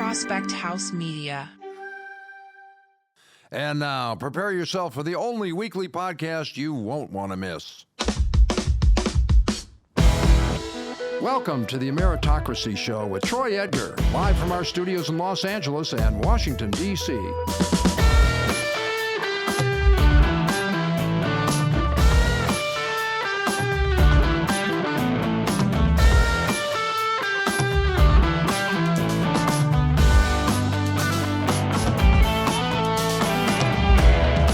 Prospect House Media. And now, prepare yourself for the only weekly podcast you won't want to miss. Welcome to the Ameritocracy Show with Troy Edgar, live from our studios in Los Angeles and Washington, D.C.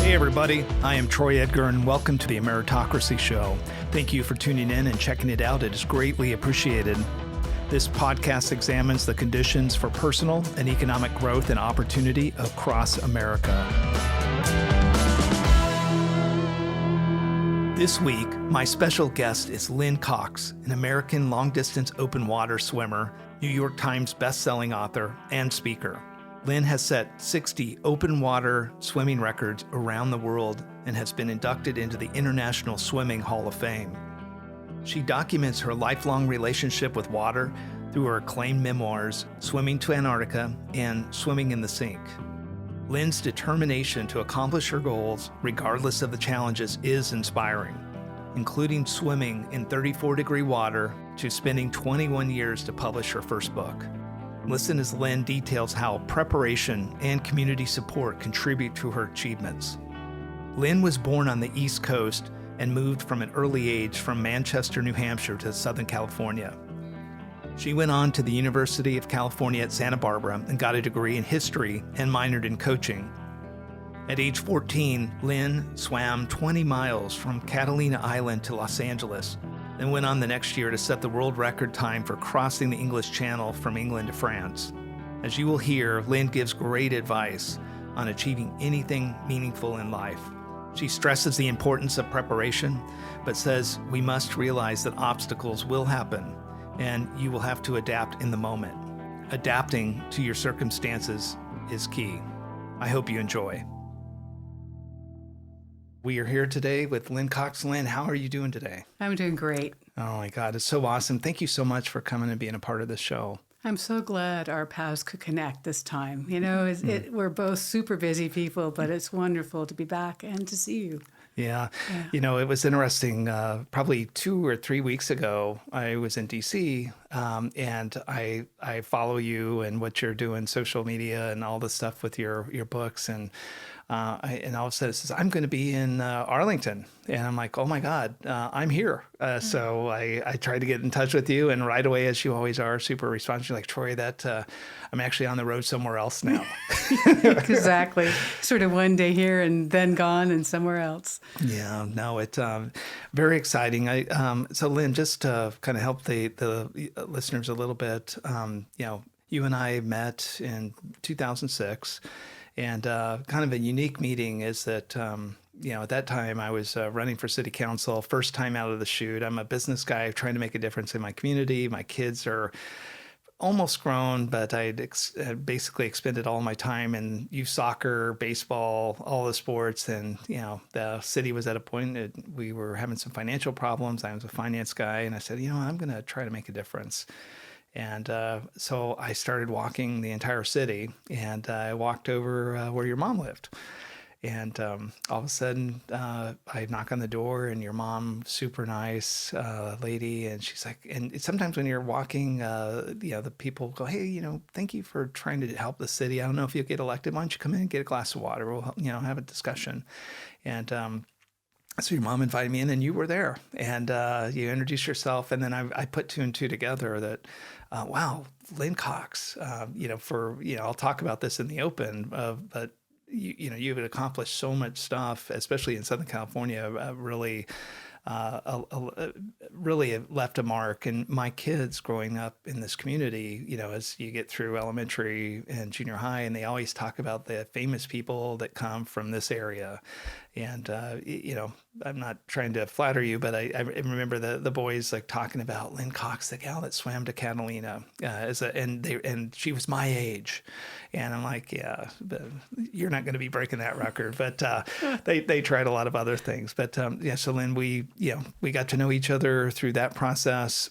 Hey everybody, I am Troy Edgar and welcome to the Ameritocracy Show. Thank you for tuning in and checking it out. It is greatly appreciated. This podcast examines the conditions for personal and economic growth and opportunity across America. This week, my special guest is Lynne Cox, an American long-distance open water swimmer, New York Times best-selling author, and speaker. Lynne has set 60 open water swimming records around the world and has been inducted into the International Swimming Hall of Fame. She documents her lifelong relationship with water through her acclaimed memoirs, Swimming to Antarctica and Swimming in the Sink. Lynne's determination to accomplish her goals, regardless of the challenges, is inspiring, including swimming in 34-degree water to spending 21 years to publish her first book. Listen as Lynne details how preparation and community support contribute to her achievements. Lynne was born on the East Coast and moved from an early age from Manchester, New Hampshire to Southern California. She went on to the University of California at Santa Barbara and got a degree in history and minored in coaching. At age 14, Lynne swam 20 miles from Catalina Island to Los Angeles, and went on the next year to set the world record time for crossing the English Channel from England to France. As you will hear, Lynne gives great advice on achieving anything meaningful in life. She stresses the importance of preparation, but says we must realize that obstacles will happen and you will have to adapt in the moment. Adapting to your circumstances is key. I hope you enjoy. We are here today with Lynne Cox. Lynne, how are you doing today? I'm doing great. Oh my God, it's so awesome. Thank you so much for coming and being a part of this show. I'm so glad our paths could connect this time. You know, we're both super busy people, but it's wonderful to be back and to see you. Yeah. You know, it was interesting. Probably 2 or 3 weeks ago, I was in D.C. And I follow you and what you're doing, social media and all the stuff with your books. And all of a sudden it says, I'm going to be in Arlington. And I'm like, oh my God, I'm here. So I tried to get in touch with you, and right away, as you always are, super responsive. You're like, Troy, I'm actually on the road somewhere else now. Exactly. Sort of one day here and then gone and somewhere else. Yeah, no, it's very exciting. So Lynne, just to kind of help the listeners a little bit, you and I met in 2006. And kind of a unique meeting is that, at that time I was running for city council, first time out of the chute. I'm a business guy trying to make a difference in my community. My kids are almost grown, but I'd basically expended all my time in youth soccer, baseball, all the sports. And, the city was at a point that we were having some financial problems. I was a finance guy, and I said, I'm going to try to make a difference. And so I started walking the entire city, and I walked over where your mom lived. And all of a sudden, I knock on the door, and your mom, super nice lady, and she's like, and sometimes when you're walking, the people go, hey, thank you for trying to help the city. I don't know if you'll get elected. Why don't you come in and get a glass of water? We'll, have a discussion. And so your mom invited me in, and you were there, and you introduced yourself, and then I put 2 and 2 together that, wow, Lynne Cox, I'll talk about this in the open, but you've accomplished so much stuff, especially in Southern California, really left a mark. And my kids growing up in this community, as you get through elementary and junior high, and they always talk about the famous people that come from this area. And, I'm not trying to flatter you, but I remember the boys like talking about Lynne Cox, the gal that swam to Catalina, and she was my age. And I'm like, yeah, but you're not going to be breaking that record. But they tried a lot of other things. But so Lynne, we got to know each other through that process.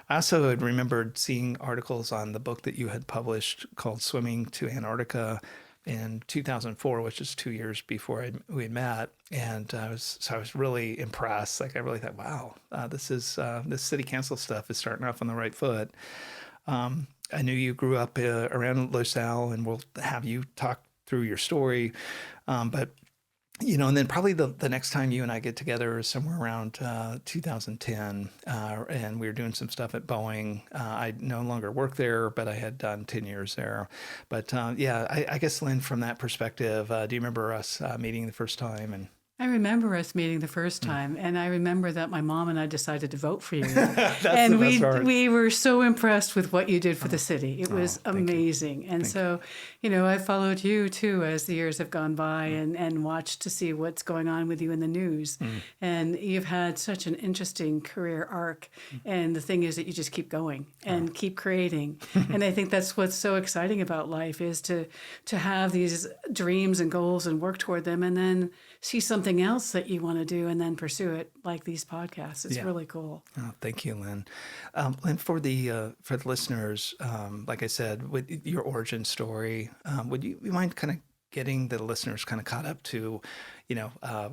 I also had remembered seeing articles on the book that you had published called Swimming to Antarctica in 2004, which is 2 years before we met. And I was really impressed. Like, I really thought, wow, this city council stuff is starting off on the right foot. I knew you grew up around LaSalle, and we'll have you talk through your story. But and then probably the next time you and I get together is somewhere around 2010, and we were doing some stuff at Boeing. I no longer work there, but I had done 10 years there. But I guess, Lynne, from that perspective, do you remember us meeting the first time? And I remember us meeting the first time, and I remember that my mom and I decided to vote for you. That's and the best part. we were so impressed with what you did for the city. It was amazing. And so, I followed you too as the years have gone by and watched to see what's going on with you in the news. And you've had such an interesting career arc. And the thing is that you just keep going and keep creating. And I think that's what's so exciting about life, is to have these dreams and goals and work toward them, and then see something else that you want to do and then pursue it, like these podcasts. It's really cool. Oh, thank you, Lynne. Lynne, for the listeners, like I said, with your origin story, would you mind kind of getting the listeners kind of caught up to,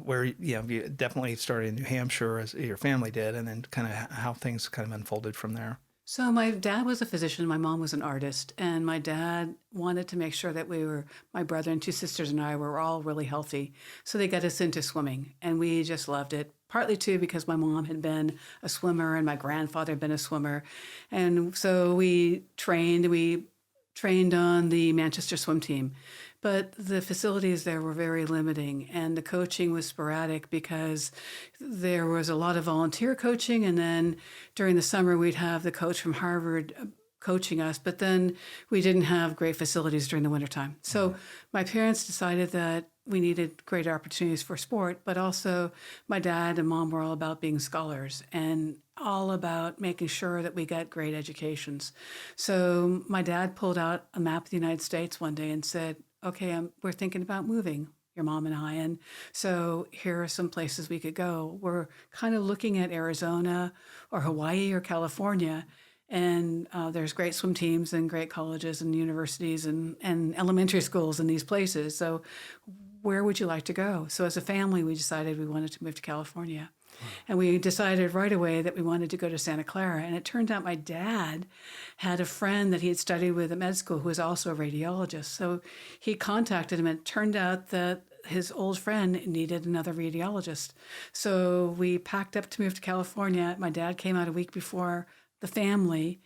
where you definitely started in New Hampshire, as your family did, and then kind of how things kind of unfolded from there? So my dad was a physician, my mom was an artist, and my dad wanted to make sure that my brother and two sisters and I were all really healthy. So they got us into swimming, and we just loved it, partly too because my mom had been a swimmer and my grandfather had been a swimmer. And so we trained on the Manchester swim team. But the facilities there were very limiting, and the coaching was sporadic because there was a lot of volunteer coaching, and then during the summer we'd have the coach from Harvard coaching us, but then we didn't have great facilities during the wintertime. So my parents decided that we needed greater opportunities for sport, but also my dad and mom were all about being scholars and all about making sure that we got great educations. So my dad pulled out a map of the United States one day and said, okay, we're thinking about moving, your mom and I. And so here are some places we could go. We're kind of looking at Arizona or Hawaii or California. And there's great swim teams and great colleges and universities and elementary schools in these places. So where would you like to go? So as a family, we decided we wanted to move to California. And we decided right away that we wanted to go to Santa Clara. And it turned out my dad had a friend that he had studied with at med school who was also a radiologist. So he contacted him, and it turned out that his old friend needed another radiologist. So we packed up to move to California. My dad came out a week before the family,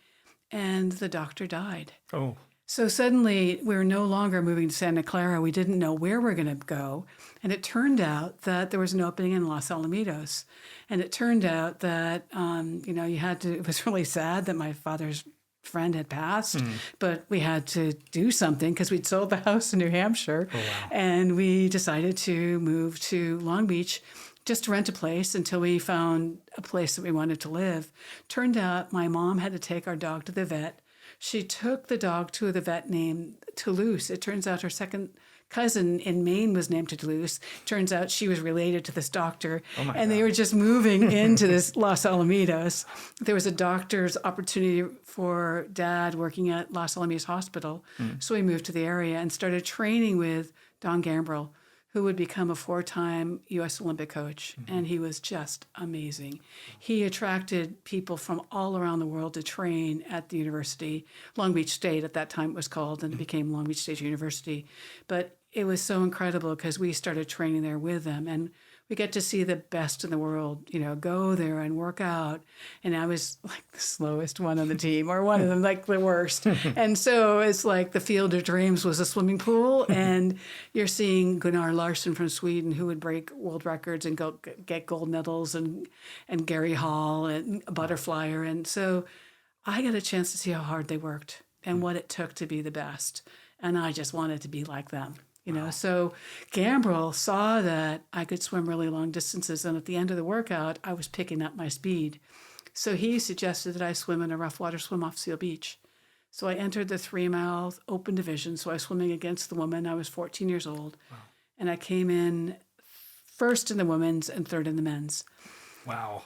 and the doctor died. Oh. So suddenly we were no longer moving to Santa Clara. We didn't know where we were going to go. And it turned out that there was an opening in Los Alamitos. And it turned out that, it was really sad that my father's friend had passed, but we had to do something because we'd sold the house in New Hampshire. Oh, wow. And we decided to move to Long Beach just to rent a place until we found a place that we wanted to live. Turned out my mom had to take our dog to the vet. She took the dog to the vet named Toulouse. It turns out her second cousin in Maine was named Toulouse. Turns out she was related to this doctor. Oh my and God. They were just moving into this Los Alamitos. There was a doctor's opportunity for Dad working at Los Alamitos Hospital. So we moved to the area and started training with Don Gambrell, who would become a 4-time U.S. Olympic coach. And he was just amazing. He attracted people from all around the world to train at the university. Long Beach State at that time it was called, and it became Long Beach State University. But it was so incredible because we started training there with them. And we get to see the best in the world, go there and work out. And I was like the slowest one on the team, or one of them like the worst. And so it's like the field of dreams was a swimming pool. And you're seeing Gunnar Larsson from Sweden, who would break world records and get gold medals, and Gary Hall and a butterflyer. And so I got a chance to see how hard they worked and what it took to be the best. And I just wanted to be like them. So Gambrell saw that I could swim really long distances, and at the end of the workout, I was picking up my speed. So he suggested that I swim in a rough water swim off Seal Beach. So I entered the 3-mile open division. So I was swimming against the women. I was 14 years old. Wow. And I came in first in the women's and third in the men's. Wow.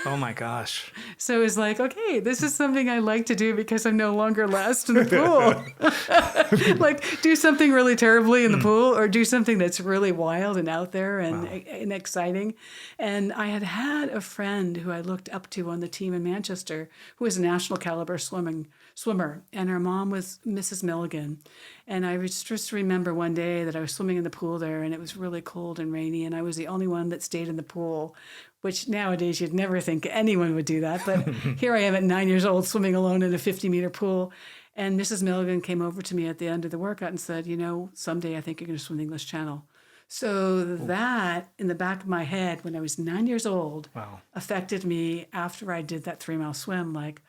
Oh my gosh. So it was like, okay, this is something I like to do because I'm no longer last in the pool. Like do something really terribly in the pool or do something that's really wild and out there and exciting. And I had a friend who I looked up to on the team in Manchester who was a national caliber swimmer. And her mom was Mrs. Milligan. And I just remember one day that I was swimming in the pool there and it was really cold and rainy and I was the only one that stayed in the pool, which nowadays you'd never think anyone would do that. But here I am at 9 years old swimming alone in a 50-meter pool. And Mrs. Milligan came over to me at the end of the workout and said, someday I think you're going to swim the English Channel. So that in the back of my head when I was 9 years old affected me after I did that 3-mile swim, like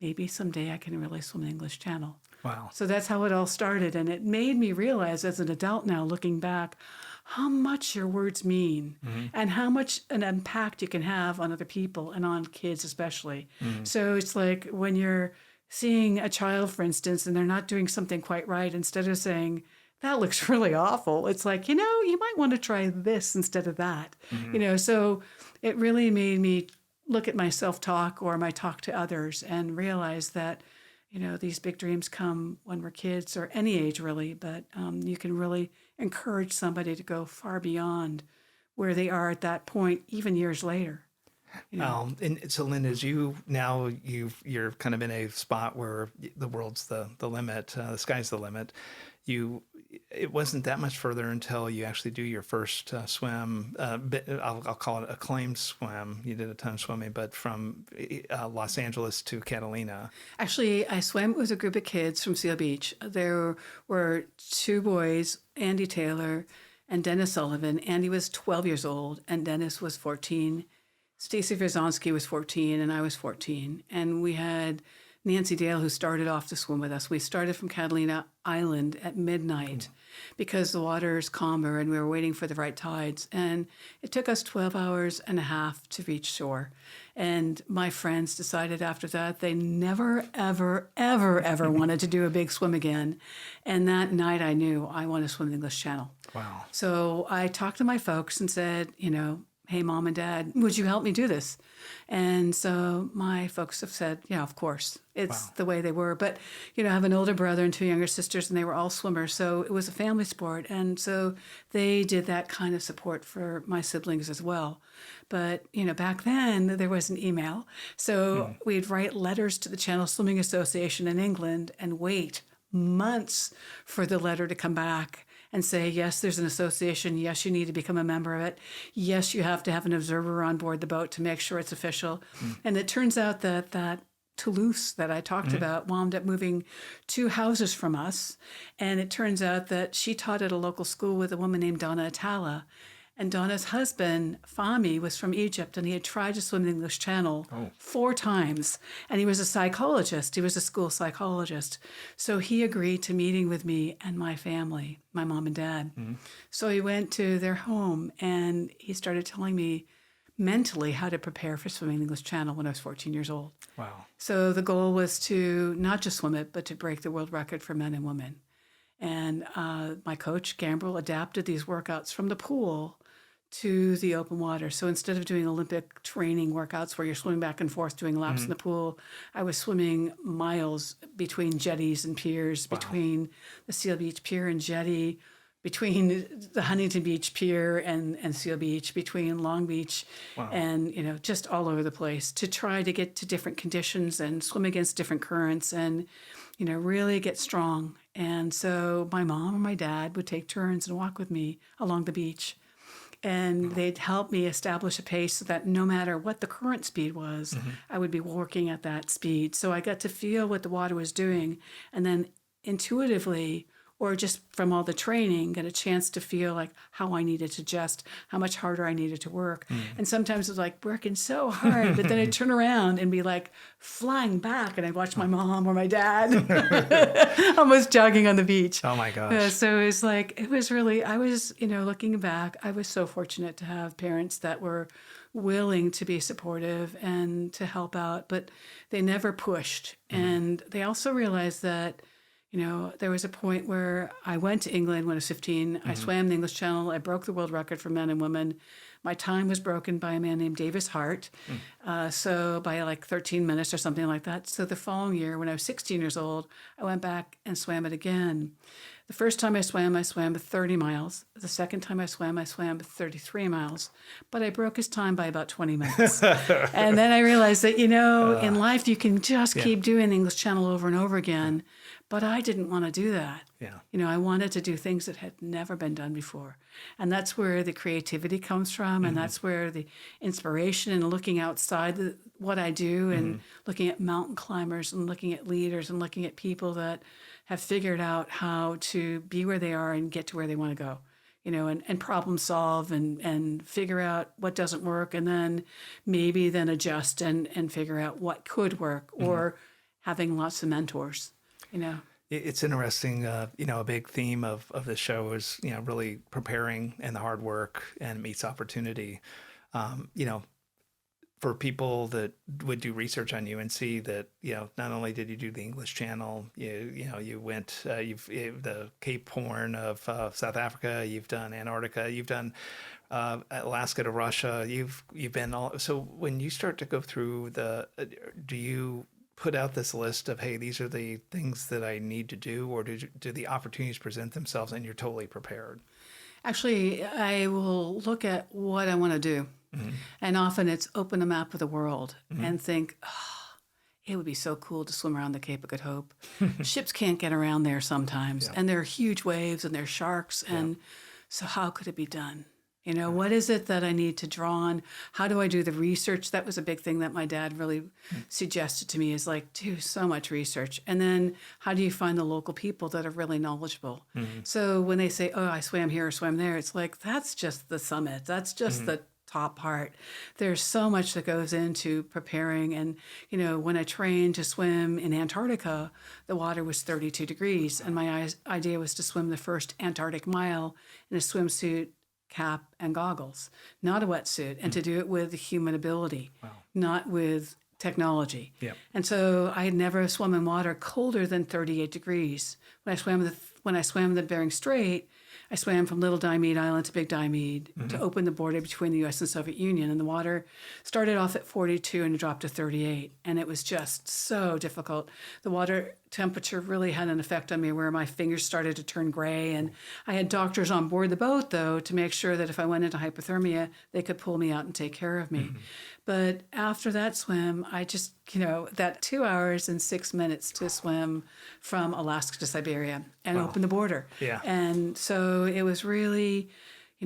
maybe someday I can really swim the English Channel. Wow. So that's how it all started. And it made me realize as an adult now, looking back, how much your words mean and how much an impact you can have on other people and on kids especially. So it's like when you're seeing a child, for instance, and they're not doing something quite right, instead of saying, that looks really awful, it's like, you might want to try this instead of that. So it really made me look at my self-talk or my talk to others and realize that these big dreams come when we're kids or any age really, but you can really encourage somebody to go far beyond where they are at that point, even years later. And so Lynn, as you're kind of in a spot where the world's the limit, the sky's the limit. It wasn't that much further until you actually do your first swim. I'll call it acclaimed swim. You did a ton of swimming, but from Los Angeles to Catalina. Actually, I swam with a group of kids from Seal Beach. There were 2 boys, Andy Taylor and Dennis Sullivan. Andy was 12 years old, and Dennis was 14. Stacy Wierzonski was 14, and I was 14. And we had Nancy Dale, who started off to swim with us. We started from Catalina Island at midnight because the water is calmer and we were waiting for the right tides. And it took us 12 hours and a half to reach shore. And my friends decided after that they never, ever, ever, ever wanted to do a big swim again. And that night I knew I want to swim the English Channel. Wow. So I talked to my folks and said, hey, Mom and Dad, would you help me do this? And so my folks have said, yeah, of course. It's the way they were. But, I have an older brother and 2 younger sisters, and they were all swimmers. So it was a family sport. And so they did that kind of support for my siblings as well. But, back then there was an email. So we'd write letters to the Channel Swimming Association in England and wait months for the letter to come back and say, yes, there's an association. Yes, you need to become a member of it. Yes, you have to have an observer on board the boat to make sure it's official. And it turns out that Toulouse that I talked about wound up moving 2 houses from us. And it turns out that she taught at a local school with a woman named Donna Atala. And Donna's husband, Fahmy, was from Egypt, and he had tried to swim the English Channel 4 times. And he was a psychologist. He was a school psychologist. So he agreed to meeting with me and my family, my mom and dad. So he went to their home, and he started telling me mentally how to prepare for swimming the English Channel when I was 14 years old. Wow. So the goal was to not just swim it, but to break the world record for men and women. And my coach, Gambrel, adapted these workouts from the pool to the open water. So instead of doing Olympic training workouts where you're swimming back and forth doing laps in the pool, I was swimming miles between jetties and piers, between the Seal Beach Pier and jetty, between the Huntington Beach Pier and Seal Beach, between Long Beach and, just all over the place to try to get to different conditions and swim against different currents and, really get strong. And so my mom and my dad would take turns and walk with me along the beach. And they'd help me establish a pace so that no matter what the current speed was, I would be working at that speed. So I got to feel what the water was doing and then intuitively or just from all the training, get a chance to feel like how I needed to adjust, how much harder I needed to work. And sometimes it was like working so hard, but then I'd turn around and be like flying back and I'd watch my mom or my dad almost jogging on the beach. Oh my gosh. So it was like, I was, looking back, I was so fortunate to have parents that were willing to be supportive and to help out, but they never pushed. And they also realized that there was a point where I went to England when I was 15. I swam the English Channel. I broke the world record for men and women. My time was broken by a man named Davis Hart, so by like 13 minutes or something like that. So the following year, when I was 16 years old, I went back and swam it again. The first time I swam 30 miles. The second time I swam 33 miles. But I broke his time by about 20 minutes. And then I realized that, in life you can just keep doing the English Channel over and over again. But I didn't want to do that. Yeah. I wanted to do things that had never been done before. And that's where the creativity comes from. And that's where the inspiration and looking outside what I do and looking at mountain climbers and looking at leaders and looking at people that have figured out how to be where they are and get to where they want to go, and problem solve and figure out what doesn't work and then maybe then adjust and figure out what could work or having lots of mentors, It's interesting, a big theme of the show is, really preparing and the hard work and meets opportunity. For people that would do research on you and see that, not only did you do the English Channel, you went, the Cape Horn of South Africa, you've done Antarctica, you've done Alaska to Russia, you've been all. So when you start to go through do you put out this list of, hey, these are the things that I need to do, or do the opportunities present themselves and you're totally prepared? Actually, I will look at what I want to do. And often it's open a map of the world and think, it would be so cool to swim around the Cape of Good Hope. Ships can't get around there sometimes. And there are huge waves and there are sharks. And so how could it be done? What is it that I need to draw on? How do I do the research? That was a big thing that my dad really suggested to me is like, do so much research. And then how do you find the local people that are really knowledgeable? So when they say, oh, I swam here or swam there, it's like, that's just the summit. That's just the top part. There's so much that goes into preparing. And, when I trained to swim in Antarctica, the water was 32 degrees. And my idea was to swim the first Antarctic mile in a swimsuit, cap, and goggles, not a wetsuit, and to do it with human ability, not with technology. And so I had never swum in water colder than 38 degrees. When I swam the Bering Strait, I swam from Little Diomede Island to Big Diomede to open the border between the U.S. and Soviet Union. And the water started off at 42 and it dropped to 38. And it was just so difficult. The water temperature really had an effect on me where my fingers started to turn gray. And I had doctors on board the boat, though, to make sure that if I went into hypothermia, they could pull me out and take care of me. But after that swim, I just, that 2 hours and 6 minutes to swim from Alaska to Siberia and open the border. And so it was really,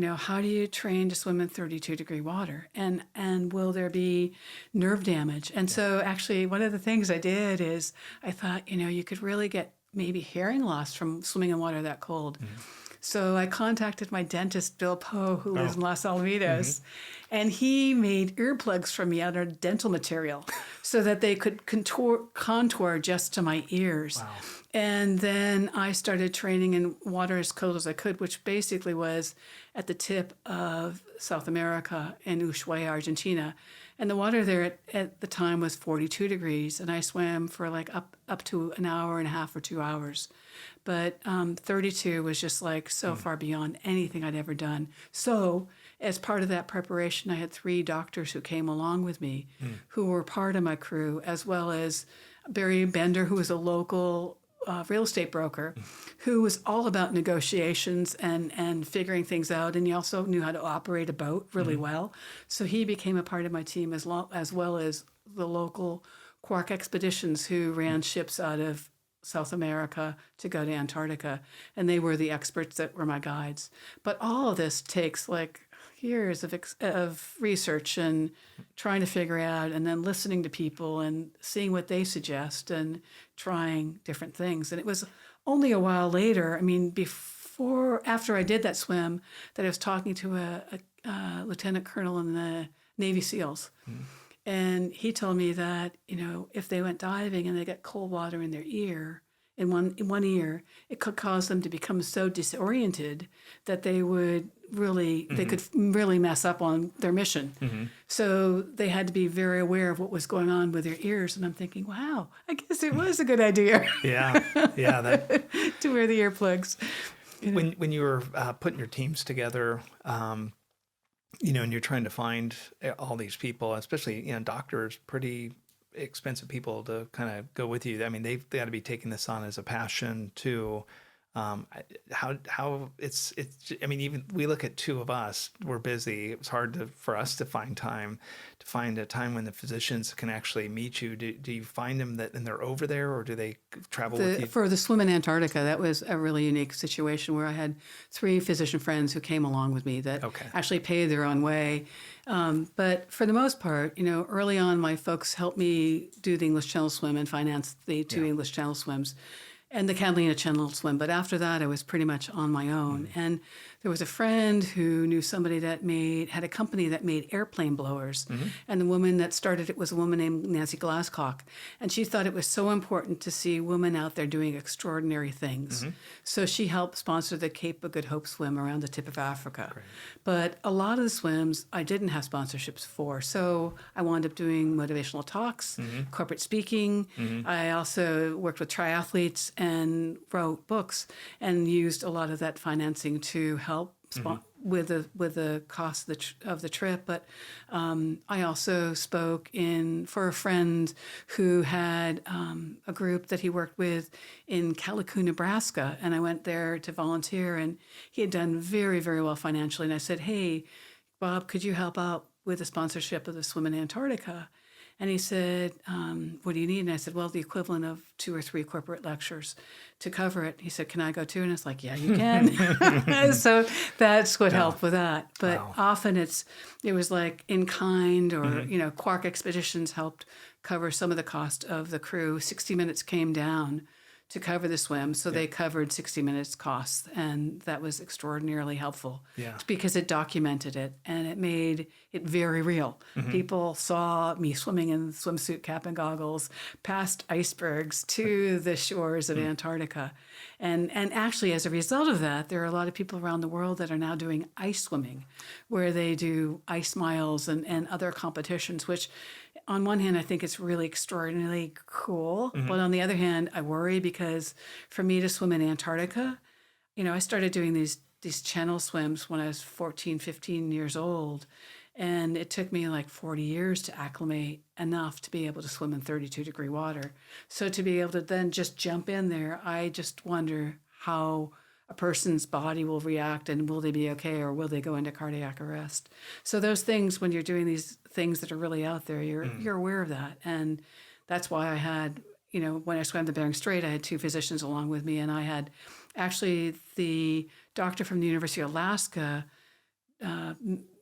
how do you train to swim in 32-degree water? And will there be nerve damage? And so actually one of the things I did is I thought, you could really get maybe hearing loss from swimming in water that cold. So I contacted my dentist, Bill Poe, who lives in Los Alamitos, and he made earplugs for me out of dental material so that they could contour just to my ears. And then I started training in water as cold as I could, which basically was at the tip of South America in Ushuaia, Argentina. And the water there at the time was 42 degrees, and I swam for like up to an hour and a half or 2 hours. But 32 was just like so far beyond anything I'd ever done. So as part of that preparation, I had 3 doctors who came along with me who were part of my crew, as well as Barry Bender, who was a local real estate broker who was all about negotiations and figuring things out. And he also knew how to operate a boat really well. So he became a part of my team as well as the local Quark Expeditions who ran ships out of South America to go to Antarctica. And they were the experts that were my guides. But all of this takes like years of research and trying to figure out and then listening to people and seeing what they suggest and trying different things. And it was only a while later, after I did that swim, that I was talking to a lieutenant colonel in the Navy SEALs. And he told me that, if they went diving and they got cold water in their ear, in one ear, it could cause them to become so disoriented that they would really, they could really mess up on their mission. So they had to be very aware of what was going on with their ears. And I'm thinking, wow, I guess it was a good idea. To wear the earplugs. When you were putting your teams together, and you're trying to find all these people, especially, doctors, pretty expensive people to kind of go with you. I mean, they've got to be taking this on as a passion too. How it's, I mean, even we look at two of us, we're busy. It was hard for us to find a time when the physicians can actually meet you. Do you find them and they're over there, or do they travel with you? For the swim in Antarctica, that was a really unique situation where I had 3 physician friends who came along with me that actually paid their own way. But for the most part, early on, my folks helped me do the English Channel swim and finance the 2 English Channel swims and the Catalina Channel swim. But after that, I was pretty much on my own. And there was a friend who knew somebody that had a company that made airplane blowers. And the woman that started it was a woman named Nancy Glasscock. And she thought it was so important to see women out there doing extraordinary things. So she helped sponsor the Cape of Good Hope swim around the tip of Africa. Great. But a lot of the swims I didn't have sponsorships for. So I wound up doing motivational talks, corporate speaking. I also worked with triathletes and wrote books and used a lot of that financing to help with the cost of the trip. But I also spoke for a friend who had a group that he worked with in Calico, Nebraska, and I went there to volunteer, and he had done very, very well financially. And I said, "Hey, Bob, could you help out with the sponsorship of the swim in Antarctica?" And he said, "What do you need?" And I said, "Well, the equivalent of 2 or 3 corporate lectures to cover it." He said, "Can I go too?" And it's like, "Yeah, you can." So that's what helped with that. But often it was like in kind, or, Quark Expeditions helped cover some of the cost of the crew. 60 Minutes came down to cover the swim. So they covered 60 Minutes costs, and that was extraordinarily helpful because it documented it and it made it very real. People saw me swimming in swimsuit, cap, and goggles past icebergs to the shores of Antarctica. And actually, as a result of that, there are a lot of people around the world that are now doing ice swimming, where they do ice miles and other competitions, which on one hand, I think it's really extraordinarily cool. But on the other hand, I worry because for me to swim in Antarctica, I started doing these channel swims when I was 14, 15 years old. And it took me like 40 years to acclimate enough to be able to swim in 32-degree water. So to be able to then just jump in there, I just wonder how a person's body will react, and will they be okay, or will they go into cardiac arrest? So those things, when you're doing these things that are really out there, you're aware of that. And that's why I had, when I swam the Bering Strait, I had 2 physicians along with me, and I had actually the doctor from the University of Alaska,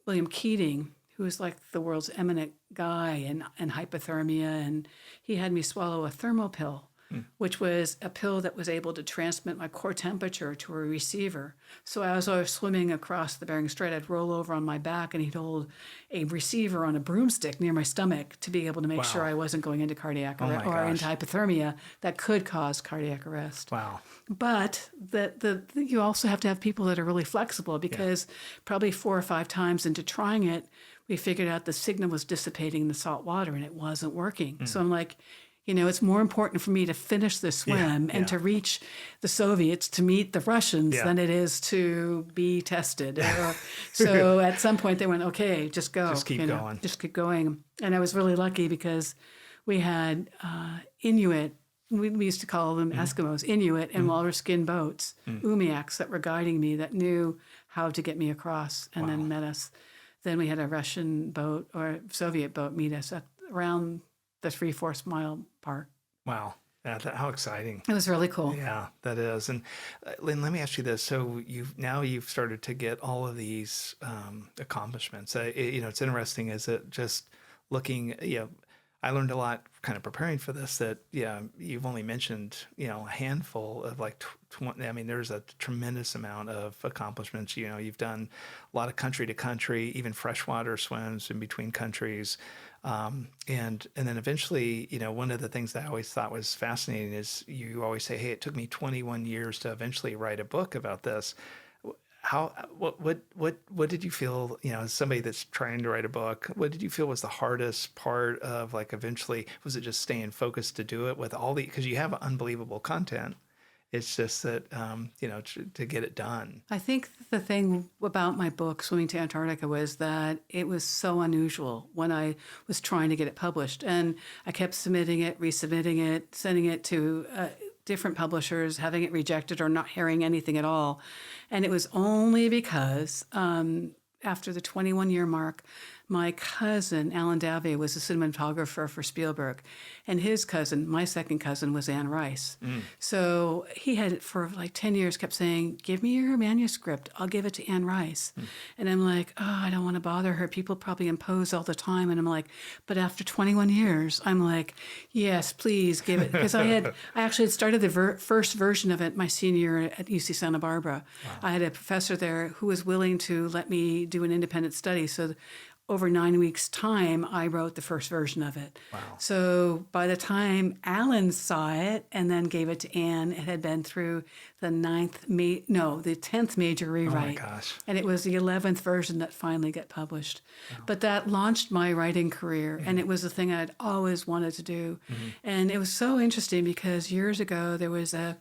William Keating, who is like the world's eminent guy in hypothermia, and he had me swallow a thermal pill, which was a pill that was able to transmit my core temperature to a receiver. So as I was swimming across the Bering Strait, I'd roll over on my back, and he'd hold a receiver on a broomstick near my stomach to be able to make sure I wasn't going into cardiac arrest or into hypothermia that could cause cardiac arrest. Wow. But you also have to have people that are really flexible, because probably 4 or 5 times into trying it, we figured out the signal was dissipating in the salt water and it wasn't working. So I'm like, it's more important for me to finish the swim and to reach the Soviets, to meet the Russians, than it is to be tested. So at some point they went, okay, just go. Just keep going. Just keep going. And I was really lucky because we had Inuit, we used to call them Eskimos, Inuit, and walrus skin boats, umiaks, that were guiding me, that knew how to get me across and then met us. Then we had a Russian boat or Soviet boat meet us around the 3/4 mile part. Wow. How exciting. It was really cool. Yeah, that is. And Lynne, let me ask you this. So you've started to get all of these accomplishments. It's interesting, is it just looking, I learned a lot kind of preparing for this, that, you've only mentioned, a handful of like 20. I mean, there's a tremendous amount of accomplishments. You've done a lot of country to country, even freshwater swims in between countries. And then eventually, one of the things that I always thought was fascinating is you always say, hey, it took me 21 years to eventually write a book about this. What did you feel, as somebody that's trying to write a book, what did you feel was the hardest part of, like, eventually, was it just staying focused to do it with all because you have unbelievable content It's just that, to get it done. I think the thing about my book, Swimming to Antarctica, was that it was so unusual when I was trying to get it published. And I kept submitting it, resubmitting it, sending it to different publishers, having it rejected or not hearing anything at all. And it was only because after the 21-year mark, my cousin, Alan Davey, was a cinematographer for Spielberg. And his cousin, my second cousin, was Anne Rice. So he had, for like 10 years, kept saying, give me your manuscript. I'll give it to Anne Rice. And I'm like, oh, I don't want to bother her. People probably impose all the time. And I'm like, but after 21 years, I'm like, yes, please give it. Because I actually had started the first version of it my senior year at UC Santa Barbara. Wow. I had a professor there who was willing to let me do an independent study. So over 9 weeks' time, I wrote the first version of it. Wow. So by the time Alan saw it and then gave it to Anne, it had been through the 10th major rewrite. Oh my gosh. And it was the 11th version that finally got published. Wow. But that launched my writing career, and it was a thing I'd always wanted to do. And it was so interesting because years ago, there was a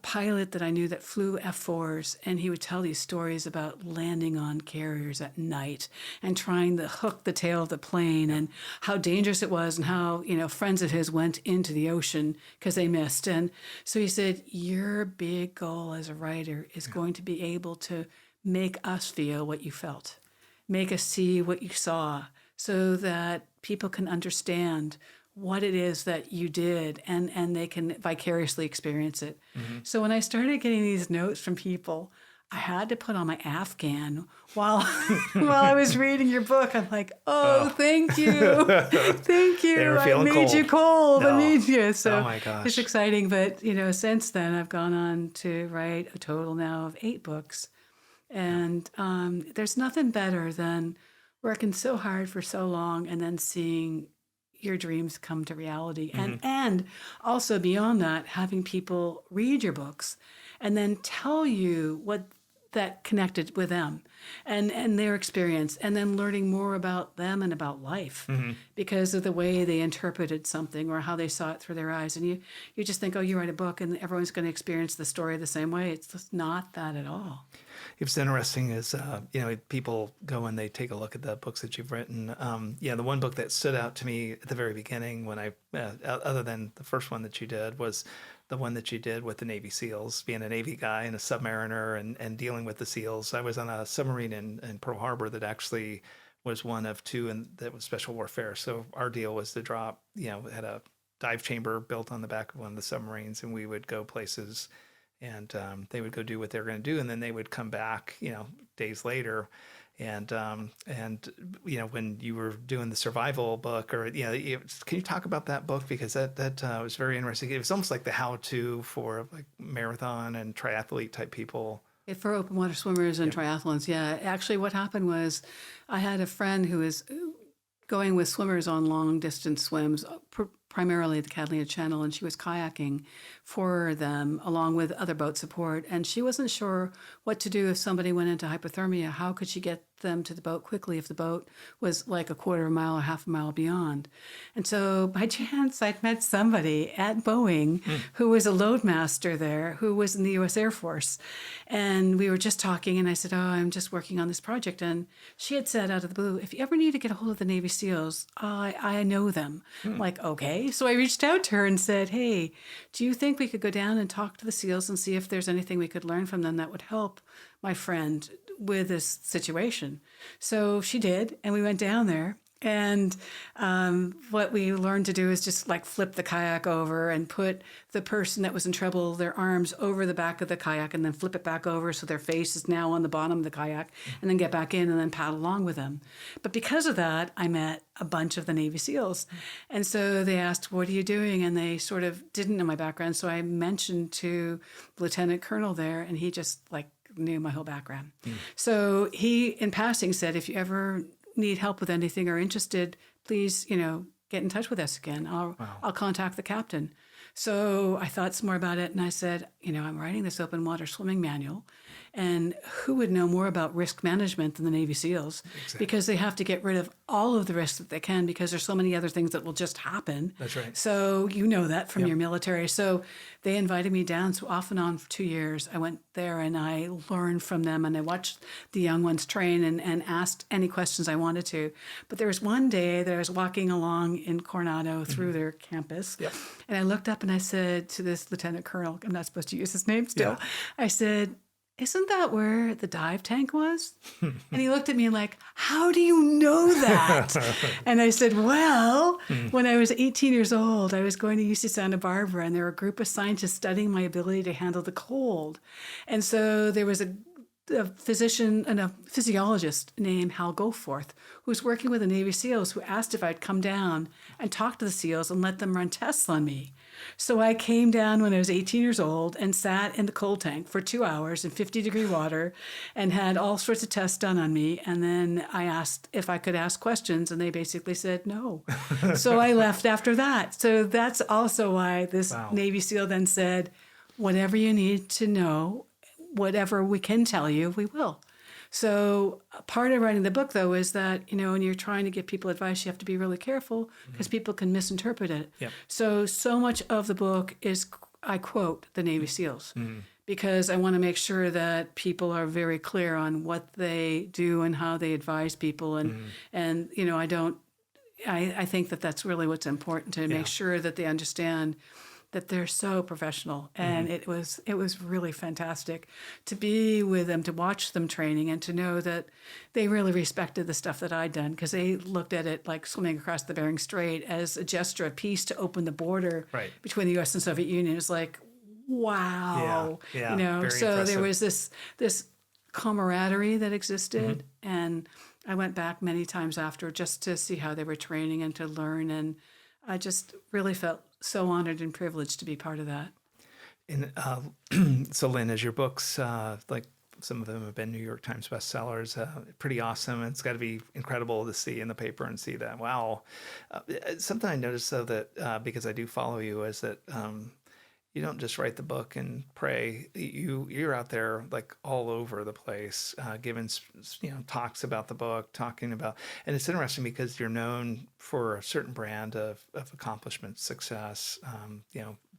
pilot that I knew that flew F-4s, and he would tell these stories about landing on carriers at night and trying to hook the tail of the plane and how dangerous it was and how, friends of his went into the ocean because they missed. And so he said, your big goal as a writer is going to be able to make us feel what you felt, make us see what you saw so that people can understand what it is that you did and they can vicariously experience it. So when I started getting these notes from people, I had to put on my Afghan while I was reading your book. I'm like, thank you. Thank you. They were I feeling made cold. you cold. No. I made you. So Oh my gosh. it's exciting. But, since then I've gone on to write a total now of 8 books. And there's nothing better than working so hard for so long and then seeing your dreams come to reality. And also beyond that, having people read your books and then tell you what that connected with them and their experience, and then learning more about them and about life because of the way they interpreted something or how they saw it through their eyes. And you just think, you write a book and everyone's going to experience the story the same way. It's just not that at all. It's interesting is, people go and they take a look at the books that you've written. The one book that stood out to me at the very beginning when other than the first one that you did, was the one that you did with the Navy SEALs, being a Navy guy and a submariner and dealing with the SEALs. I was on a submarine in Pearl Harbor that actually was one of 2 and that was special warfare. So our deal was to drop, had a dive chamber built on the back of one of the submarines, and we would go places and they would go do what they were going to do, and then they would come back, days later. And when you were doing the survival book, or can you talk about that book, because that was very interesting. It was almost like the how-to for like marathon and triathlete type people. For open water swimmers and triathlons, yeah. Actually, what happened was I had a friend who was going with swimmers on long distance swims, primarily the Catalina Channel, and she was kayaking for them along with other boat support. And she wasn't sure what to do if somebody went into hypothermia. How could she get them to the boat quickly if the boat was like a quarter of a mile or half a mile beyond? And so by chance, I'd met somebody at Boeing who was a loadmaster there, who was in the U.S. Air Force. And we were just talking, and I said, I'm just working on this project. And she had said out of the blue, if you ever need to get a hold of the Navy SEALs, I know them. I'm like, okay. So I reached out to her and said, hey, do you think we could go down and talk to the SEALs and see if there's anything we could learn from them that would help my friend with this situation? So she did, and we went down there. And what we learned to do is just like flip the kayak over and put the person that was in trouble, their arms over the back of the kayak, and then flip it back over so their face is now on the bottom of the kayak, and then get back in and then paddle along with them. But because of that, I met a bunch of the Navy SEALs. And so they asked, what are you doing? And they sort of didn't know my background. So I mentioned to the lieutenant colonel there, and he just knew my whole background. So he, in passing, said, if you ever need help with anything or interested, please, get in touch with us again. I'll contact the captain. So I thought some more about it, and I said, I'm writing this open water swimming manual, and who would know more about risk management than the Navy SEALs? Exactly. Because they have to get rid of all of the risks that they can, because there's so many other things that will just happen. That's right. So you know that from your military. So they invited me down. So off and on for 2 years, I went there and I learned from them, and I watched the young ones train and asked any questions I wanted to. But there was one day that I was walking along in Coronado through their campus, and I looked up and I said to this lieutenant colonel, I'm not supposed to use his name still, I said, "Isn't that where the dive tank was?" And he looked at me like, "How do you know that?" And I said, "Well, when I was 18 years old, I was going to UC Santa Barbara, and there were a group of scientists studying my ability to handle the cold. And so there was a physician and a physiologist named Hal Goforth, who was working with the Navy SEALs, who asked if I'd come down and talk to the SEALs and let them run tests on me. So I came down when I was 18 years old and sat in the cold tank for 2 hours in 50-degree water and had all sorts of tests done on me. And then I asked if I could ask questions, and they basically said no. So I left after that. So that's also why this Navy SEAL then said, whatever you need to know, whatever we can tell you, we will. So part of writing the book, though, is that, when you're trying to give people advice, you have to be really careful because people can misinterpret it. Yep. So much of the book is, I quote the Navy SEALs because I want to make sure that people are very clear on what they do and how they advise people. And I think that that's really what's important, to make sure that they understand that they're so professional. And it was really fantastic to be with them, to watch them training, and to know that they really respected the stuff that I'd done, because they looked at it like swimming across the Bering Strait as a gesture of peace to open the border between the U.S. and Soviet Union. It was like, wow. Very so impressive. there was this camaraderie that existed. And I went back many times after just to see how they were training and to learn. And I just really felt so honored and privileged to be part of that. And so, Lynne, as your books, like some of them have been New York Times bestsellers, pretty awesome. It's got to be incredible to see in the paper and see that. Wow. Something I noticed, though, that because I do follow you, is that you don't just write the book and pray. You're out there like all over the place, giving talks about the book, talking about, and it's interesting because you're known for a certain brand of accomplishment, success,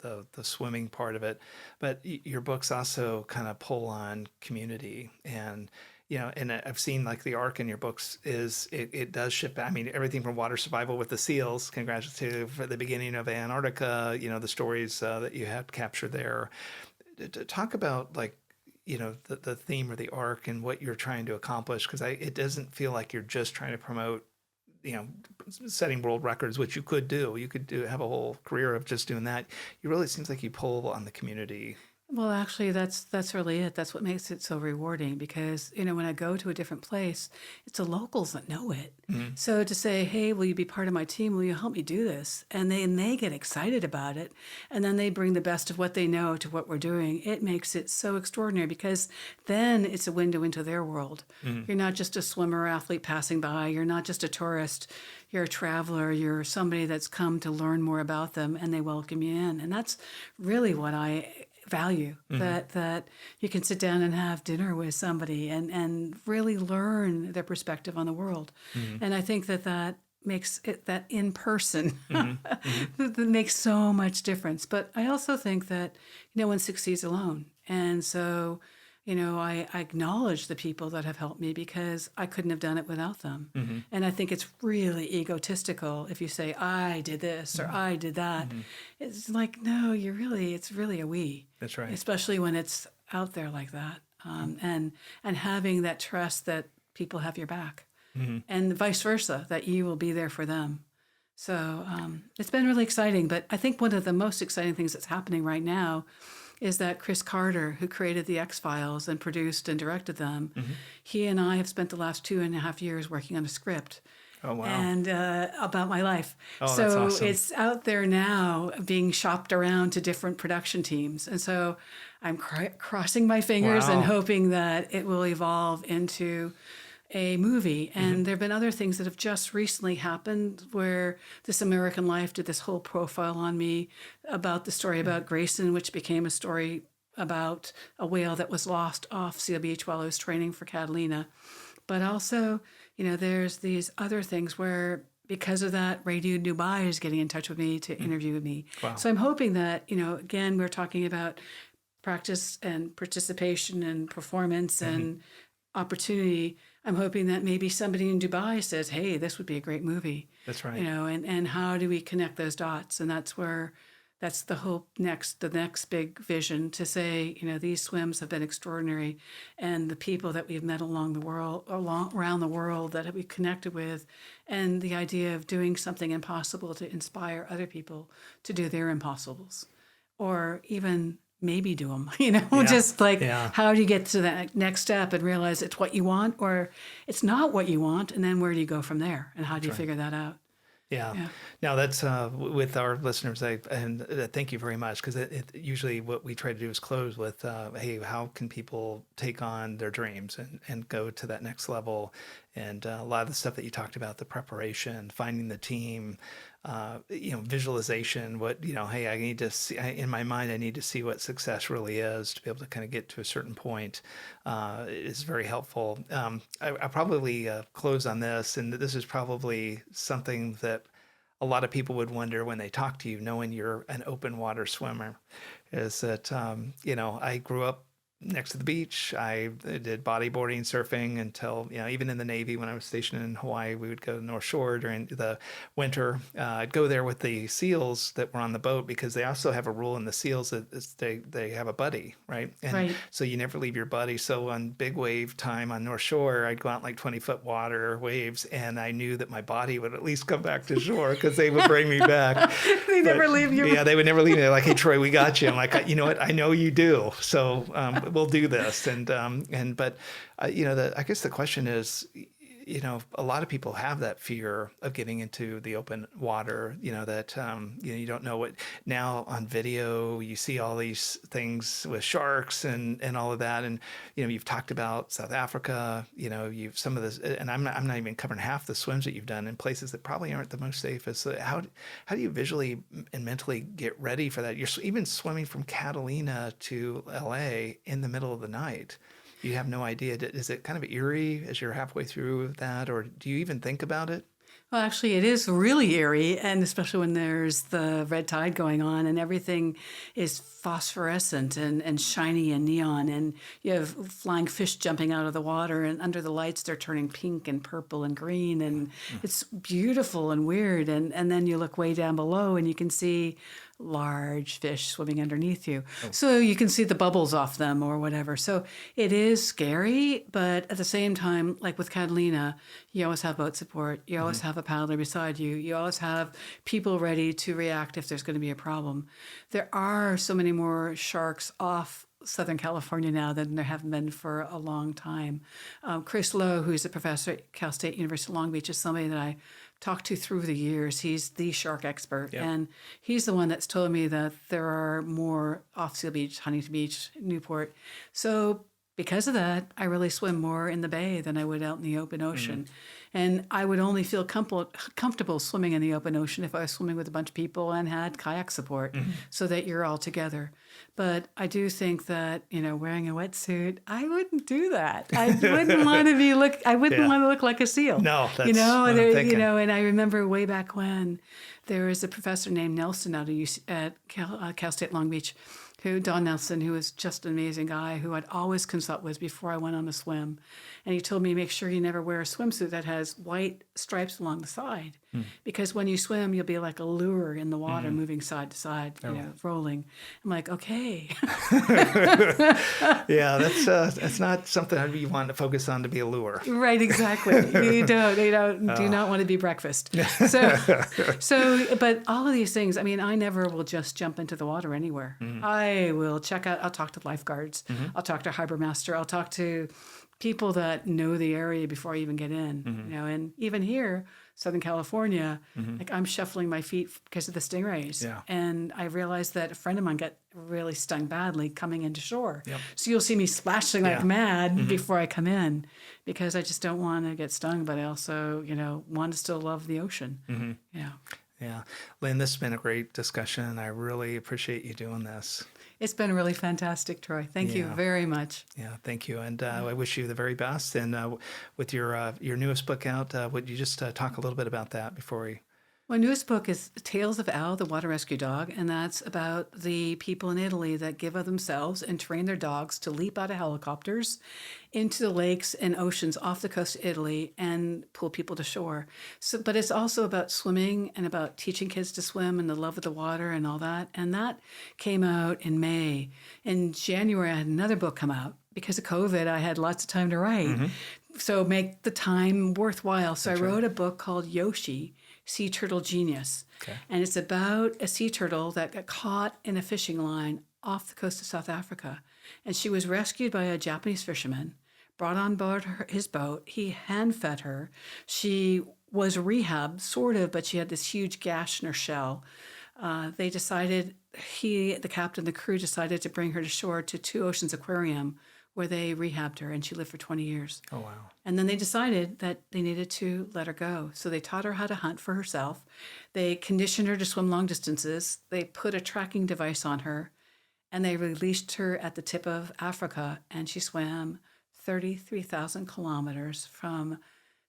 the swimming part of it, but your books also kind of pull on community. And and I've seen like the arc in your books is it does shift back. I mean, everything from water survival with the SEALs, congratulations for the beginning of Antarctica, the stories that you had captured there. Talk about like, the theme or the arc and what you're trying to accomplish, because it doesn't feel like you're just trying to promote, setting world records, which you could do. You could have a whole career of just doing that. It really seems like you pull on the community. Well, actually, that's really it. That's what makes it so rewarding, because, when I go to a different place, it's the locals that know it. So to say, hey, will you be part of my team? Will you help me do this? And they get excited about it. And then they bring the best of what they know to what we're doing. It makes it so extraordinary, because then it's a window into their world. You're not just a swimmer or athlete passing by. You're not just a tourist. You're a traveler. You're somebody that's come to learn more about them, and they welcome you in. And that's really what I value, that you can sit down and have dinner with somebody and really learn their perspective on the world. And I think that makes it, that in person, that makes so much difference. But I also think that no one succeeds alone. And so, I acknowledge the people that have helped me, because I couldn't have done it without them. And I think it's really egotistical if you say, I did this or I did that. It's like, no, it's really a we. That's right. Especially when it's out there like that. And having that trust that people have your back, and vice versa, that you will be there for them. So it's been really exciting. But I think one of the most exciting things that's happening right now is that Chris Carter, who created the X-Files and produced and directed them, he and I have spent the last 2.5 years working on a script. Oh, wow. And about my life. Oh, so that's awesome. It's out there now being shopped around to different production teams. And so I'm crossing my fingers and hoping that it will evolve into a movie. And there have been other things that have just recently happened, where This American Life did this whole profile on me about the story about Grayson, which became a story about a whale that was lost off Seal Beach while I was training for Catalina. But also, there's these other things where because of that, Radio Dubai is getting in touch with me to interview me. Wow. So I'm hoping that, again, we're talking about practice and participation and performance and opportunity. I'm hoping that maybe somebody in Dubai says, hey, this would be a great movie. That's right. And how do we connect those dots? And that's the hope the next big vision to say, these swims have been extraordinary, and the people that we've met around the world that we've connected with, and the idea of doing something impossible to inspire other people to do their impossibles, or even maybe do them, just like how do you get to that next step and realize it's what you want or it's not what you want, and then where do you go from there, and how do you figure that out? Yeah. Now that's with our listeners, thank you very much, because it usually what we try to do is close with, hey, how can people take on their dreams and go to that next level? And a lot of the stuff that you talked about, the preparation, finding the team, visualization, hey, I need to see, in my mind, I need to see what success really is to be able to kind of get to a certain point, is very helpful. I probably close on this, and this is probably something that a lot of people would wonder when they talk to you, knowing you're an open water swimmer, is that, I grew up next to the beach. I did bodyboarding, surfing until, even in the Navy, when I was stationed in Hawaii, we would go to North Shore during the winter. I'd go there with the SEALs that were on the boat, because they also have a rule in the SEALs that they have a buddy, right? And so you never leave your buddy. So on big wave time on North Shore, I'd go out in like 20-foot water waves, and I knew that my body would at least come back to shore because they would bring me back. Never leave you. Yeah, they would never leave me. They're like, hey, Troy, we got you. I'm like, you know what? I know you do. So we'll do this. But I guess the question is, a lot of people have that fear of getting into the open water, that, you don't know what. Now on video, you see all these things with sharks and all of that. And, you've talked about South Africa, you've some of this, and I'm not even covering half the swims that you've done in places that probably aren't the most safest. So how do you visually and mentally get ready for that? You're even swimming from Catalina to LA in the middle of the night. You have no idea. Is it kind of eerie as you're halfway through that, or do you even think about it? Well, actually, it is really eerie, and especially when there's the red tide going on and everything is phosphorescent and shiny and neon, and you have flying fish jumping out of the water, and under the lights they're turning pink and purple and green, and it's beautiful and weird. And then you look way down below and you can see large fish swimming underneath you. So you can see the bubbles off them or whatever. So it is scary, but at the same time, like with Catalina, you always have boat support. You always have a paddler beside you. You always have people ready to react if there's going to be a problem. There are so many more sharks off Southern California now than there have been for a long time. Chris Lowe, who's a professor at Cal State University Long Beach, is somebody that I talked to through the years. He's the shark expert. Yep. And he's the one that's told me that there are more off Seal Beach, Huntington Beach, Newport. So because of that, I really swim more in the bay than I would out in the open ocean. And I would only feel comfortable swimming in the open ocean if I was swimming with a bunch of people and had kayak support so that you're all together. But I do think that, wearing a wetsuit, I wouldn't do that. I wouldn't want to want to look like a seal. No, that's what I'm thinking. And I remember way back when there was a professor named Nelson out at Cal State Long Beach, Don Nelson, who was just an amazing guy who I'd always consult with before I went on a swim. And he told me, make sure you never wear a swimsuit that has white stripes along the side. Because when you swim, you'll be like a lure in the water, moving side to side, rolling. I'm like, okay. Yeah, that's not something you want to focus on to be a lure. Right, exactly. You do not want to be breakfast. So, but all of these things, I never will just jump into the water anywhere. I will check out, I'll talk to lifeguards. I'll talk to harbor master. I'll talk to people that know the area before I even get in, and even here, Southern California, like I'm shuffling my feet because of the stingrays. Yeah. And I realized that a friend of mine got really stung badly coming into shore. Yep. So you'll see me splashing like mad before I come in because I just don't want to get stung, but I also, want to still love the ocean. Yeah. Yeah. Lynne, this has been a great discussion. I really appreciate you doing this. It's been really fantastic, Troy. Thank you very much. Yeah, thank you. And I wish you the very best. And with your newest book out, would you just talk a little bit about that before we... My newest book is Tales of Al, the Water Rescue Dog, and that's about the people in Italy that give of themselves and train their dogs to leap out of helicopters into the lakes and oceans off the coast of Italy and pull people to shore. But it's also about swimming and about teaching kids to swim and the love of the water and all that. And that came out in May. In January, I had another book come out. Because of COVID, I had lots of time to write. So make the time worthwhile. So I wrote a book called Yoshi, Sea Turtle Genius. And it's about a sea turtle that got caught in a fishing line off the coast of South Africa. And she was rescued by a Japanese fisherman, brought on board his boat. He hand-fed her. She was rehabbed, sort of, but she had this huge gash in her shell. They decided, the captain, the crew decided to bring her to shore to Two Oceans Aquarium, where they rehabbed her, and she lived for 20 years. Oh, wow. And then they decided that they needed to let her go. So they taught her how to hunt for herself. They conditioned her to swim long distances. They put a tracking device on her, and they released her at the tip of Africa, and she swam 33,000 kilometers from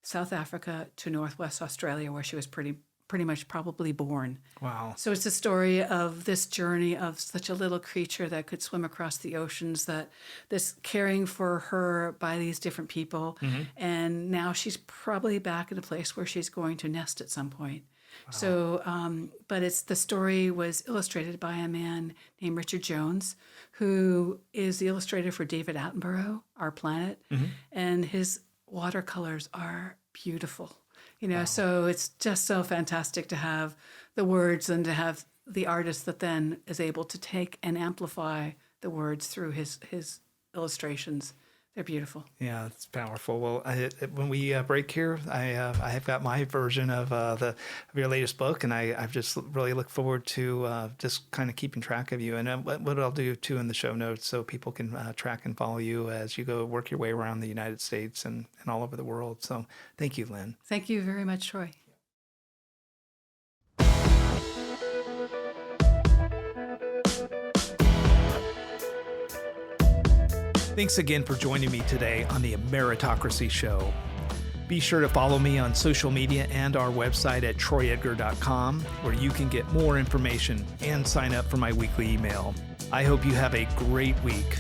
South Africa to Northwest Australia, where she was pretty much probably born. Wow. So it's a story of this journey of such a little creature that could swim across the oceans, that this caring for her by these different people. And now she's probably back in a place where she's going to nest at some point. Wow. So, but the story was illustrated by a man named Richard Jones, who is the illustrator for David Attenborough, Our Planet. And his watercolors are beautiful. So it's just so fantastic to have the words and to have the artist that then is able to take and amplify the words through his illustrations. They're beautiful. Yeah, it's powerful. Well, when we break here, I have got my version of your latest book, and I've just really look forward to just kind of keeping track of you. And what I'll do too in the show notes, so people can track and follow you as you go work your way around the United States and all over the world. So thank you, Lynne. Thank you very much, Troy. Thanks again for joining me today on the Ameritocracy Show. Be sure to follow me on social media and our website at troyedgar.com, where you can get more information and sign up for my weekly email. I hope you have a great week.